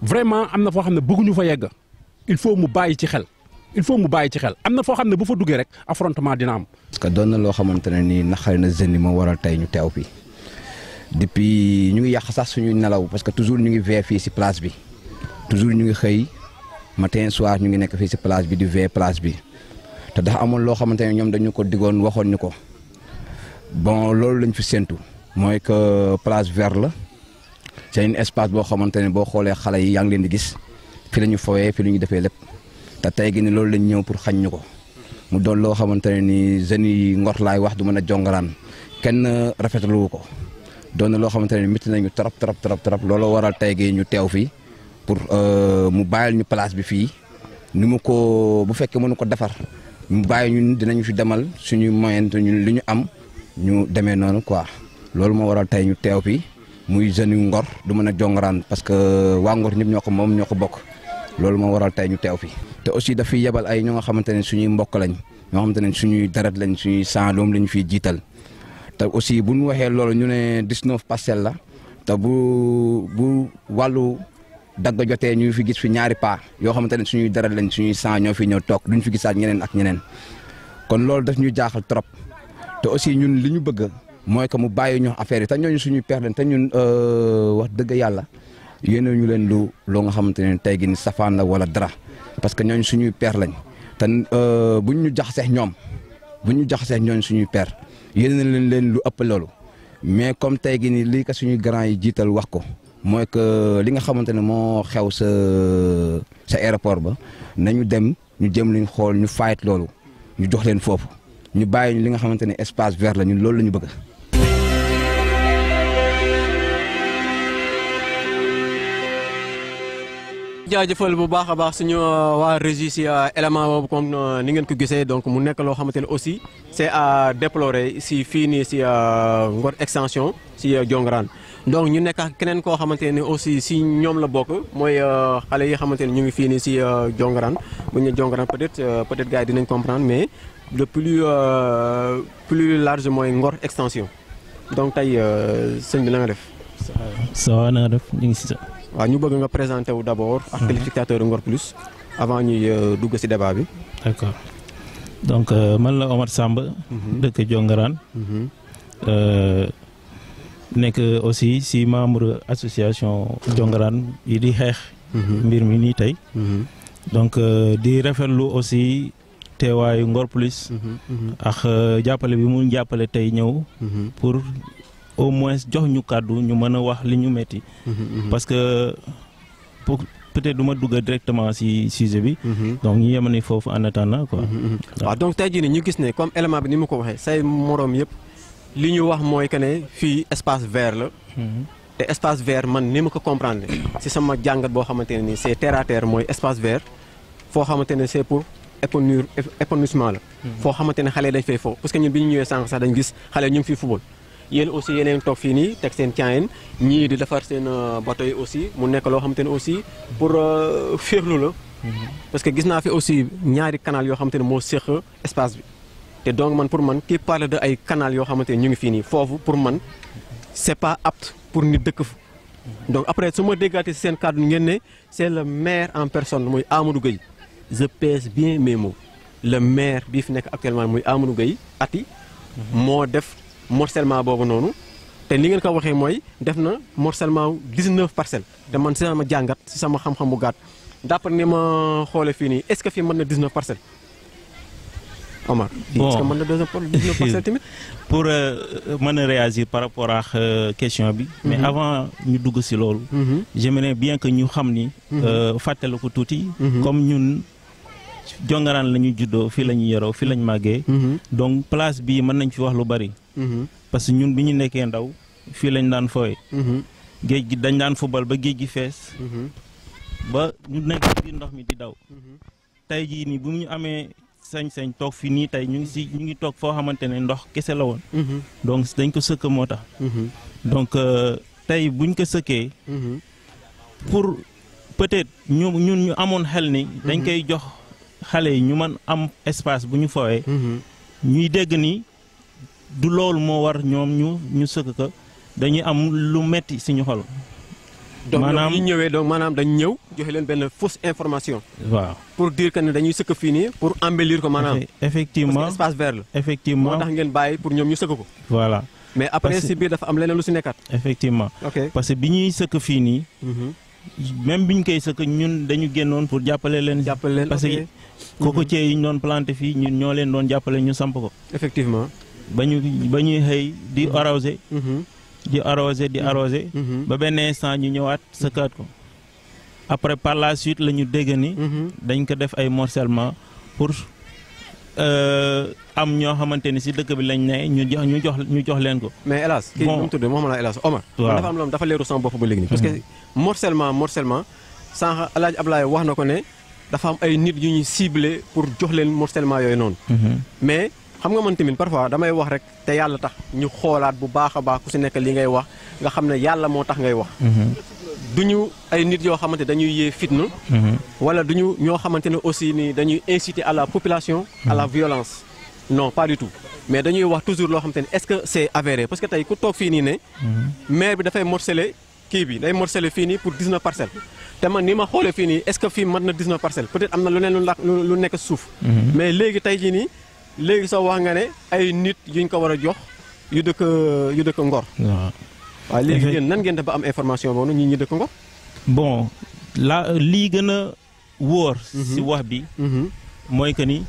vraiment am na foo xam ne bëgguñu fa yegg il faut mu bàyyi ci xel am na foo xam ne bu fa duggee rek affrontement dina am. parce que doon na loo xamante ne nii naxari na jeunes yi moo waral tey ñu teew fii depuis ñu ngi yàq sax suñuy nelaw parce que toujours ñu ngi veillé fii si place bi toujours ñu ngi xëy matin soir ñu ngi nekk fii si place bi di veillé place bi te dafa amoon loo xamante ne ñoom dañu ko diggoon waxoon ñu ko bon loolu lañ fi séntu mooy que place verte la c'est un espace boo xamante ne boo xoolee xale yi yaa ngi leen di gis fi la ñu fowee fi la ñu defee lépp te tey gi ni loolu lañ ñëw pour xañ ñu ko mu doon loo xamante ne ni jeunes yi Ngor laay wax du mën a Jongaraan kenn rafetlu ko doon na loo xamante ne métti nañu trop looloo waral tey gi ñu teew fii pour mu bàyyil ñu place bi fii ni mu ko bu fekkee mënu ko defar mu bàyyi ñun dinañu fi demal suñu moyen ñun li ñu am ñu demee noonu quoi loolu moo waral tey ñu teew fii muy jeunes yu Ngor du mën a Jongaraan parce que waa Ngor ñëpp ñoo ko moom ñoo ko bokk loolu moo waral tey ñu teew fii te aussi daf fiy yebal ay ñoo nga xamante ne suñuy mbokk lañ ñoo xamante ne suñuy deret lañ suñuy sang loom la ñu fiy jiital te aussi bu ñu waxee loolu ñu ne 19 parcelles la te bu wàllu dagg jotee ñu fi gis fi ñaari paa yoo xamante ne suñuy deret lañ suñuy sang ñoo fi ñëw toog duñ fi gisaat ñeneen ak ñeneen kon loolu daf ñu jaaxal trop te aussi ñun li ñu bëgg mooy que mu bàyyi ñu affaire yi te ñooñu suñuy père lañ te ñun wax dëgg yàlla yéene ñu leen loo nga xamante ne tey gi ni safaan la wala dara parce que ñooñu suñuy père lañ te buñ ñu jaxasee ñoom ñooñu suñuy père yéene leen lu ëpp loolu mais comme tey gi ni lii ka suñuy grand yi jiital wax ko mooy que li nga xamante ne moo xew sa aéroport ba nañu dem ñu jëm liñ xool ñu fayit loolu ñu jox leen foofu ñu bàyyi ñu li nga xamante ne espace vert la ñun loolu la ñu bëgg. jaajëfal bu baax a baax suñu waa régie si élément boobu comme ni ngeen ko gisee donc mu nekk loo xamante ne aussi c'est à déplorer si fii nii si Ngor extension si Diongorane donc ñu nekk ak keneen koo xamante ne aussi si ñoom la bokk mooy xale yi xamante ne ñu ngi fii nii si Diongorane bu ñu Diongorane peut-être gars yi dinañ comprendre mais le plus large mooy Ngor extension donc tey sëñ bi na nga def. ça va na nga def ñu ngi si sa. waaw ñu bëgg nga présenter wu d'abord ak téléspectateur Ngor Plus avant ñuy dugg ci débat bi. d'accord donc man la Omar Samb. dëkk Diongorane. nekk aussi ci membre association Diongorane yi di xeex. mbir mi nii tey. donc di rafetlu aussi teewaayu Ngor Plus. ak jàppale bi mu jàppale tey ñëw. pour au moins jox ñu kàddu ñu mën a wax li ñu metti parce que peut-être du ma dugg directement ci sujet bi. donc ñu yemani foofu en attendant quoi. waaw donc tey jii nii ñu gis ne comme élément bi ni mu ko waxee say moroom yëpp li ñu wax mooy que ne fii espace vert la. te espace vert man ni ma ko comprendre ci sama jàngat boo xamante ne nii c'est terre à terre mooy espace vert foo xamante ne c'est pour épanouissement la. foo xamante ne xale dañ fay fo parce que ñun bi ñu ñëwee sànq sax dañ gis xale ñu ngi fiy football. yéen aussi yeneen toog fii nii teg seen caayin ñii di defar seen bateau yi aussi mu nekk loo xamante ne aussi pour féexlu la. parce que gis naa fi aussi ñaari canal yoo xamante ne moo séq espace bi. te donc man pour man kii parle de ay canal yoo xamante ne ñu ngi fii nii foofu pour man c'est pas apte pour nit dëkk fa. donc après su ma déggaatee si seen kàddu ngeen ne c'est le maire en personne muy Amadou Gueye je pèse bien mes mots le maire bii fi nekk actuellement muy Amadou Gueye ati moo def. morcellement boobu noonu te li ngeen ko waxee mooy def na morcellement 19 parcelles te man si sama jàngat si sama xam-xam bu gàtt d'après ni ma xoole fii nii est-ce que fii mën na 19 parcelles Omar. bon est-ce que mën na 19 parcelles tamit. pour mën a réagir par rapport ak question bi. mais avant ñu dugg ci loolu. j'aimerais bien que ñu xam ni. fàttali ko tuuti. comme ñun. Diongorane la ñu juddoo fii la ñu yaroo fii la ñu màggee. donc place bii mën nañ fi wax lu bari. parce que ñun bi ñu nekkee ndaw fii lañ daan fooye. géej gi dañ daan fubal ba géej gi fees. ba ñu nekk ci biir ndox mi di daw. tey jii nii bu ñu amee sañ-sañ toog fii nii tey ñu ngi toog foo xamante ne ndox kese la woon. donc dañ ko sëkk moo tax. donc tey buñ ko sëkkee. pour peut-être ñun ñu amoon xel ni. dañ koy jox. xale yi ñu mën am espace bu ñu fowee ñuy dégg ni du loolu moo war ñoom ñu sëkk ko dañuy am lu metti ci ñu xol. maanaam donc ñu ñëwee donc maanaam dañ ñëw joxe leen benn fausse information. waaw pour dire que ne dañuy sëkk fii nii pour embellir ko maanaam. effectivement parce que espace vert la. effectivement moo tax ngeen bàyyi pour ñoom ñu sëkk ko. voilà mais après ci biir dafa am leneen lu ci nekkaat. effectivement ok parce que bi ñuy sëkk fii nii. même biñ koy sëkk ñun dañu génnoon pour jàppale leen. parce que cocotier yi ñu doon planté fii ñun ñoo leen doon jàppale ñu samp ko. effectivement. ba ñuy xëy di arroser. di arroser. ba benn instant ñu ñëwaat sëkkaat ko. après par la suite la ñu dégg ni. dañ ko def ay morcellement pour am ñoo xamante ni ci dëkk bi lañ ne ñu jox leen ko. mais hélas kii nu mu tudd Mouhamed hélas Omar. waaw dafa am loolu dafa leeru sama bopp ba léegi nii. parce que morcellement sànq El Hadj Abdoulaye wax na ko ne dafa am ay nit yu ñuy ciblé pour jox leen morcellement yooyu noonu. mais xam nga man tamit parfois damay wax rek te yàlla tax ñu xoolaat bu baax a baax ku ci nekk li ngay wax nga xam ne yàlla moo tax ngay wax. duñu ay nit yoo xamante dañuy yee fitna. wala duñu ñoo xamante ne aussi ni dañuy inciter à la population. à la violence. non pas du tout mais dañuy wax toujours loo xamante ne est-ce que c'est avéré parce que tey ku toog fii nii ne. maire bi dafay morceler kii bi day morceler fii nii pour 19 parcelles. te man ni ma xoolee fii nii est-ce que fii mën na 19 parcelles peut-être am na lu neen lu nekk suuf. mais léegi tey jii nii léegi soo wax nga ne ay nit yuñ ko war a jox yu dëkk Ngor. waaw léegi yéen nan ngeen def ba am information boobu ñi dëkk Ngor. bon lii gën a wóor. ci wax bi. mooy que ni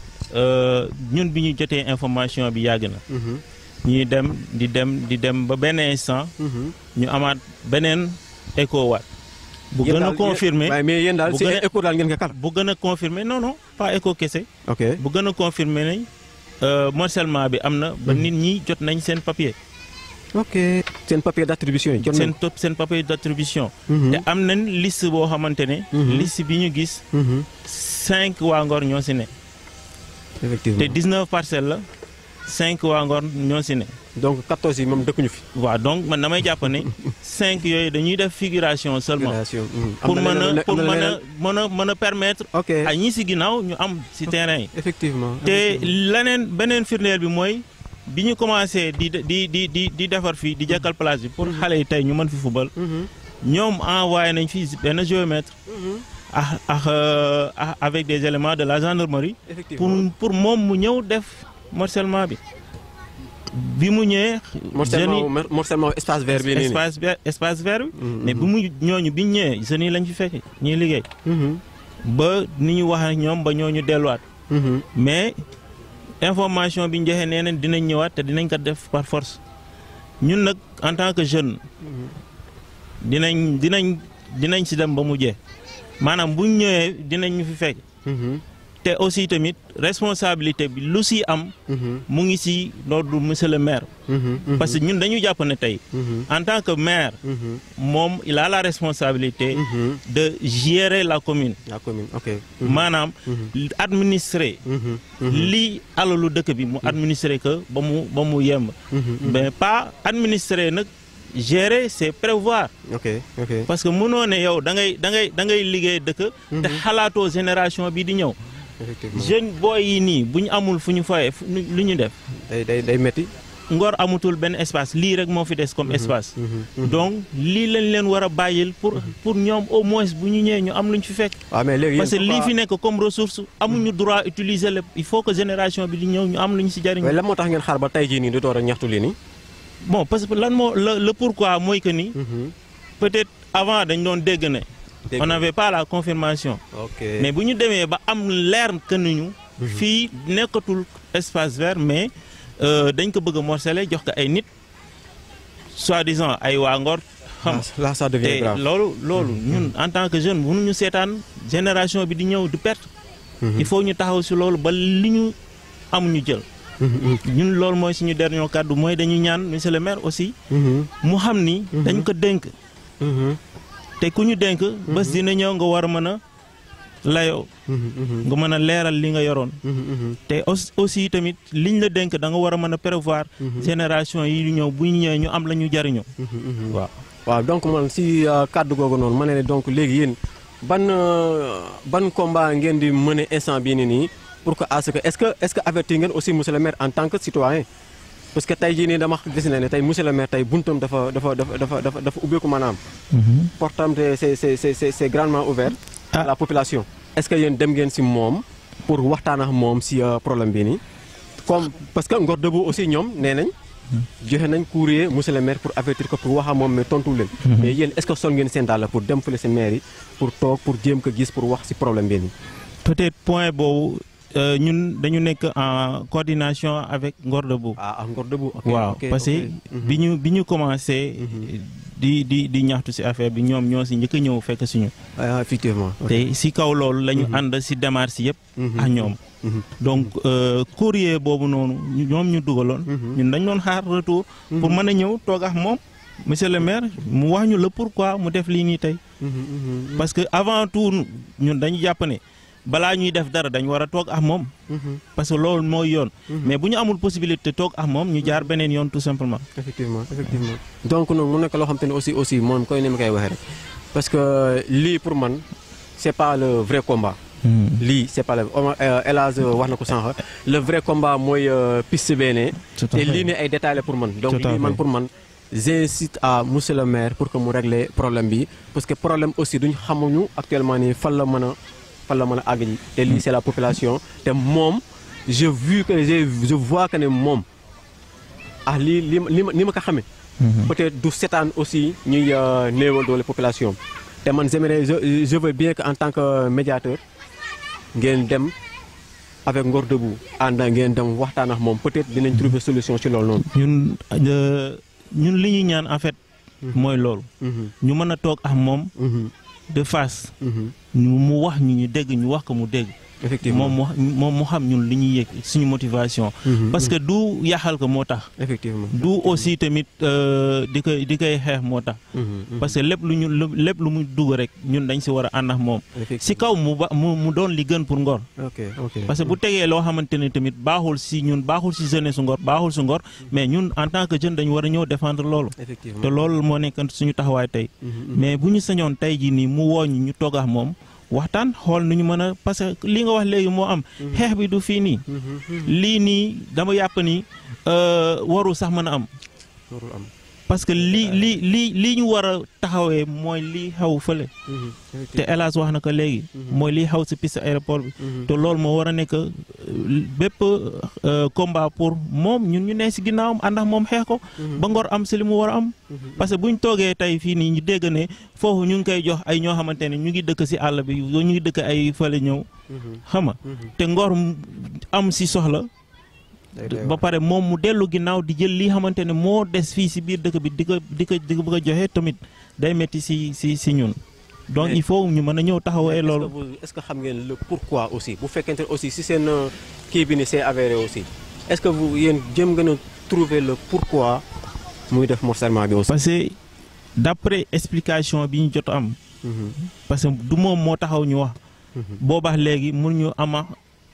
ñun bi ñu jotee information bi yàgg na. ñuy di dem ba benn instant. ñu amaat beneen écho waat. bu gën a confirmer mais yéen daal ci écho daal ngeen ko kal. bu gën a confirmer non pas écho kese. ok bu gën a confirmer nañ morcellement bi am na. ba nit ñi jot nañ seen papier. ok seen papier d'attribution yi. seen papier d'attribution. te am nañ liste boo xamante ne. liste bi ñu gis. 5 waa Ngor ñoo si ne. effectivement te 19 parcelles la 5 waa Ngor ñoo si ne. donc 14 yi moom dëkkuñu fi. waaw donc man damay jàpp ne 5 yooyu dañuy def figuration seulement. pour mën a permettre. ok ay ñi si ginnaaw ñu am si terrain yi. effectivement te beneen firndeel bi mooy bi ñu commencé di defar fii di jekkal place bi pour xale yi tey ñu mën fi football. ñoom envoyé nañ fi benn géomètre. avec des éléments de la gendarmerie. pour moom mu ñëw def morcellement bi mu ñëwee. morcellement espace vert bi nii espace vert bi. mais bi mu ñooñu bi ñu ñëwee jeunes yi lañ fi fekk ñuy liggéey. ba ni ñu wax ak ñoom ba ñooñu delluwaat. mais information bi ñu joxe nee nañ dinañ ñëwaat te dinañ ko def par force ñun nag en tant que jeune. dinañ si dem ba mu jeex maanaam bu ñu ñëwee dinañ ñu fi fekk. te aussi tamit responsabilité bi lu si am. mu ngi si loolu monsieur le maire. parce que ñun dañu jàpp ne tey. en tant que maire. moom il a la responsabilité. de gérer la commune. ok. maanaam administrer. li alalu dëkk bi mu administrer que ba mu yemb. mais pas administrer nag. Gérer c'est prévoir. ok parce que mënoo ne yow da ngay liggéey dëkk. te xalaatoo génération bi di ñëw. effectivement jeune boy yi nii bu ñu amul fu ñu fayee lu ñu def. day métti. Ngor amatul benn espace lii rek moo fi des comme espace. donc lii lañ leen war a bàyyil pour ñoom au moins bu ñu ñëwee ñu am lu ñu fi fekk. mais léegi parce que lii fi nekk comme ressource amuñu droit utiliser lépp il faut que génération bi di ñëw ñu am lu ñu si jariñ. mais lan moo tax ngeen xaar ba tey jii nii di door a ñaxtu lii nii. bon parce que lan moo le pourquoi mooy que ni. peut-être avant dañ doon dégg ne. on n'avait pas la confirmation. mais bu ñu demee ba am leer que ñu. fii nekkatul espace vert mais dañ ko bëgg a morceler jox ko ay nit soi-disant ay waa Ngor. xam là ça devient grave loolu ñun en tant que jeune mënuñu seetaan génération bi di ñëw du perte. il faut ñu taxaw si loolu ba li ñu amuñu jël. ñun loolu mooy suñu dernier kàddu mooy dañuy ñaan monsieur le maire aussi. mu xam ni. dañ ko dénk. te ku ñu dénk. bés dina ñëw nga war a mën a layoo. nga mën a leeral li nga yoroon. te aussi tamit liñ la dénk da nga war a mën a prévoir. génération yi ñëw bu ñu ñëwee ñu am la ñu jariñoo. waaw donc man si kàddu googu noonu ma ne donc léegi yéen ban combat ngeen di mener instant bii nii. pour que à ce que est-ce que avertir ngeen aussi monsieur le maire en tant que citoyen parce que tey jii nii dama gis ne tey monsieur le maire tey buntam dafa ubbeeku maanaam. portam c'est grandement ouvert. à la population. est-ce que yéen dem ngeen si moom pour waxtaan ak moom si problème bii nii comme parce que Ngor Debout aussi ñoom nee nañ. joxe nañ courrier monsieur le maire pour avertir ko pour wax ak moom mais tontu leen. mais yéen est-ce que son ngeen seen daal pour dem fële si maire yi pour toog pour jéem ko gis pour wax si problème bii nii. peut-être point boobu. ñun dañu nekk en coordination avec Ngor Debout. Ngor Debout. waaw parce que bi ñu commencé. di ñaxtu ci affaire bi ñoom ñoo ci njëkk a ñëw fekk suñu. effectivement. te ci kaw loolu la ñu ànd ci démarche yëpp. ak ñoom. donc courrier boobu noonu ñoom ñu dugaloon. ñun dañ doon xaar retour. pour mën a ñëw toog ak moom. monsieur le maire mu wax ñu le pourquoi mu def lii nii tey. parce que avant tout ñun dañu jàpp ne. balaa ñuy def dara dañ war a toog ak moom. parce que loolu mooy yoon. mais bu ñu amul possibilité toog ak moom ñu jaar beneen yoon tout simplement. effectivement. donc noonu mu nekk loo xam te ne aussi moom koy ni ma koy waxee rek parce que lii pour man c'est pas le vrai combat. lii c'est pas le El Hadj wax na ko sànq le vrai combat mooy piste bene. te lii ne ay détails pour man. donc lii man pour man j'incite à monsieur le maire pour que mu régler problème bi parce que problème aussi duñ xamuñu actuellement nii fan la mën a àgg ji te lii c'est la population te moom je vois que ne moom lii li ma ko xamee. peut-être du seetaan aussi ñuy néewal doole population te man j'aimerais je veux bien que en tant que médiateur ngeen dem avec Ngor Debout ànd ngeen dem waxtaan ak moom peut-être dinañ trouver solution ci loolu noonu. ñun li ñuy ñaan en fait. mooy loolu. ñu mën a toog ak moom. de face. mu wax ñu dégg ñu wax ko mu dégg. effectivement moom mu xam ñun li ñuy yëg suñu motivation. parce que du yàqal ko moo tax. effectivement du aussi tamit di koy xeex moo tax. parce que lépp lu mu dugg rek ñun dañ si war a ànd ak moom. si kaw mu doon li gën pour Ngor. parce que bu tegee loo xamante ne tamit baaxul si ñun baaxul si jeunesse su Ngor baaxul si Ngor mais ñun en tant que jeune dañu war a ñëw défendre loolu. te loolu moo nekk suñu taxawaay tey. mais bu ñu sañoon tey jii nii mu wooñ ñu toog ak moom waxtaan xool nu ñu mën a parce que li nga wax léegi moo am. xeex bi du fii nii. lii nii dama yàpp ni waru sax mën a am. parce que lii ñu war a taxawee mooy lii xaw fële. te hélas wax na ko léegi. mooy lii xaw si piste aéroport bi. te loolu moo war a nekk bépp combat pour moom ñun ñu ne si ginnaawam ànd ak moom xeex ko. ba Ngor am si li mu war a am. parce que buñ toogee tey fii nii ñu dégg ne foofu ñu ngi koy jox ay ñoo xamante ne ñu ngi dëkk si àll bi ñu ngi dëkk ay fële ñëw. xam nga te Ngor am si soxla. ba pare moom mu dellu ginnaaw di jël lii xamante ne moo des fii si biir dëkk bi di ko bëgg a joxe tamit day metti si ñun. donc il faut ñu mën a ñëw taxawee loolu. est-ce que xam ngeen le pourquoi aussi bu fekkente aussi si seen kii bi ni c'est avéré aussi est-ce que vous yéen jëm ngeen a trouver le pourquoi muy def morcellement bi aussi. parce que d'après explication bi ñu jot am. parce que du moom moo taxaw ñu wax. boobaax léegi mun ñu ama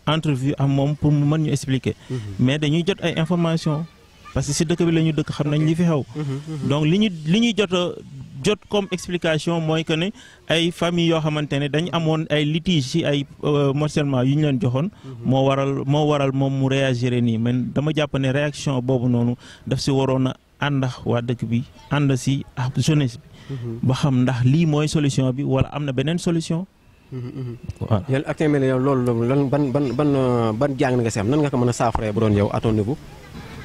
entrevue ak moom pour mu mën ñu expliquer. mais dañuy jot ay information parce que si dëkk bi la ñu dëkk xam nañ li fi xew. donc li ñuy jot comme explication mooy que ne ay famille yoo xamante ne dañ amoon ay litige ci ay morcellement yu ñu leen joxoon. moo waral moom mu réagir nii man dama jàpp ne réaction boobu noonu daf si waroon a ànd ak waa dëkk bi ànd si ak jeunesse bi. ba xam ndax lii mooy solution bi wala am na beneen solution. waaw yow actuellement yow loolu lan ban jàng nga si am nan nga ko mën a saafara bu doon yow à ton niveau.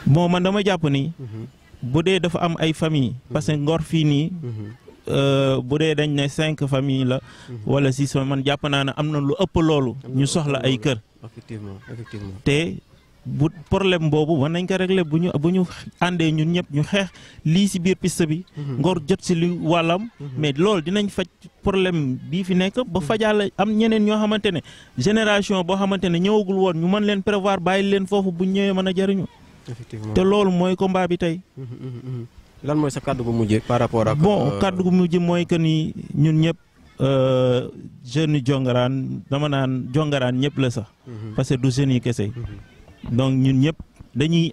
bon man dama jàpp ni. bu dee dafa am ay famille parce que Ngor fii nii. bu dee dañ ne 5 famille la. wala 6 man jàpp naa ne am na lu ëpp loolu. ñu soxla ay kër. effectivement te bu problème boobu war nañ ko régler bu ñu àndee ñun ñëpp ñu xeex lii si biir piste bi. Ngor jot si li wàllam. mais loolu dinañ faj problème bii fi nekk ba fajaale am ñeneen ñoo xamante ne génération boo xamante ne ñëwagul woon ñu mën leen prévoir bàyyi leen foofu bu ñëwee mën a jariñu. te loolu mooy combat bi tey. lan mooy sa kàddu gu mujj par rapport ak. bon kàddu gu mujj mooy que ni ñun ñëpp jeunes jongaraan dama naan jongaraan ñëpp la sax. parce que du jeunes yi kese. donc ñun ñëpp dañuy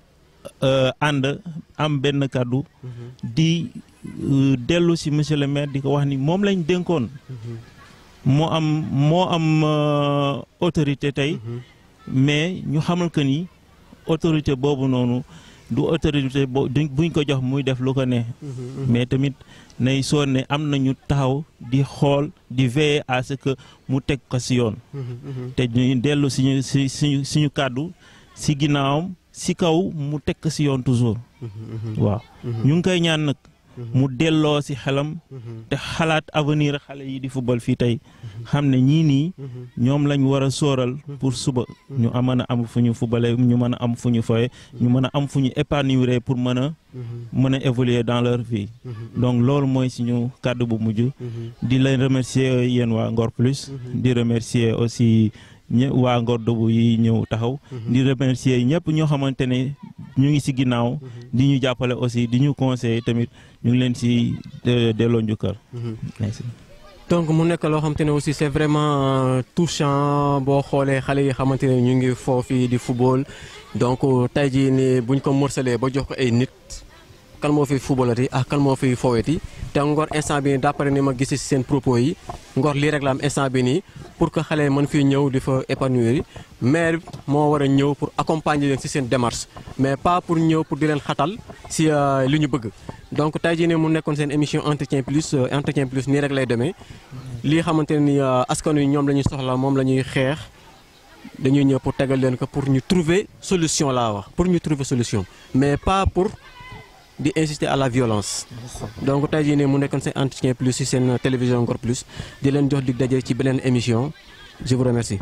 ànd am benn kàddu. di dellu si monsieur le maire di ko wax ni moom lañ dénkoon. moo am autorité tey. mais ñu xamal que ni autorité boobu noonu du autorité buñ ko jox muy def lu ko ne. mais tamit nay soon ne am nañu taxaw di xool di veiller à ce que mu teg ko si yoon. te ñu dellu suñu kàddu si ginnaawam si kaw mu teg ko si yoon toujours. waaw ñu ngi koy ñaan nag. mu delloo si xelam. te xalaat avenir xale yi di football fii tey. xam ne ñii nii ñoom lañ war a sóoral pour suba. ñu mën a am fu ñu footballé ñu mën a am fu ñu foye ñu mën a am fu ñu épanouir pour mën a évoluer dans leur vie. donc loolu mooy suñu kàddu bu mujj. di leen remercier yéen waa Ngor Plus. di remercier aussi waa Ngor Debout yi ñëw taxaw. di remercier ñëpp ñoo xamante ne ñu ngi si ginnaaw. di ñu jàppale aussi di ñu conseiller tamit ñu ngi leen si delloo njukkal. merci. donc mu nekk loo xamante ne aussi c'est vraiment touchant boo xoolee xale yi xamante ne ñu ngi foofu di football donc tey jii nii buñ ko morcelé ba jox ko ay nit kan moo fi footballati ak kan moo fi foweti te Ngor instant bi d'après ni ma gisee si seen propos yi Ngor lii rek la am instant bi nii pour que xale mën fii ñëw di fa épanouir maire moo war a ñëw pour accompagner leen si seen démarche mais pas pour ñëw pour di leen xatal si li ñu bëgg. donc tey jii nii mu nekkoon seen émission entretien plus nii rek lay demee lii xamante ne ni askan wi ñoom la ñuy soxla moom la ñuy xeex dañuy ñëw pour tegal leen ko pour ñu trouver solution laa wax pour ñu trouver solution mais pas pour di insister à la violence. donc tey jii nii mu nekkoon seen entretien plus si seen télévision Ngor Plus di leen jox dig daje ci beneen émission je vous remercie.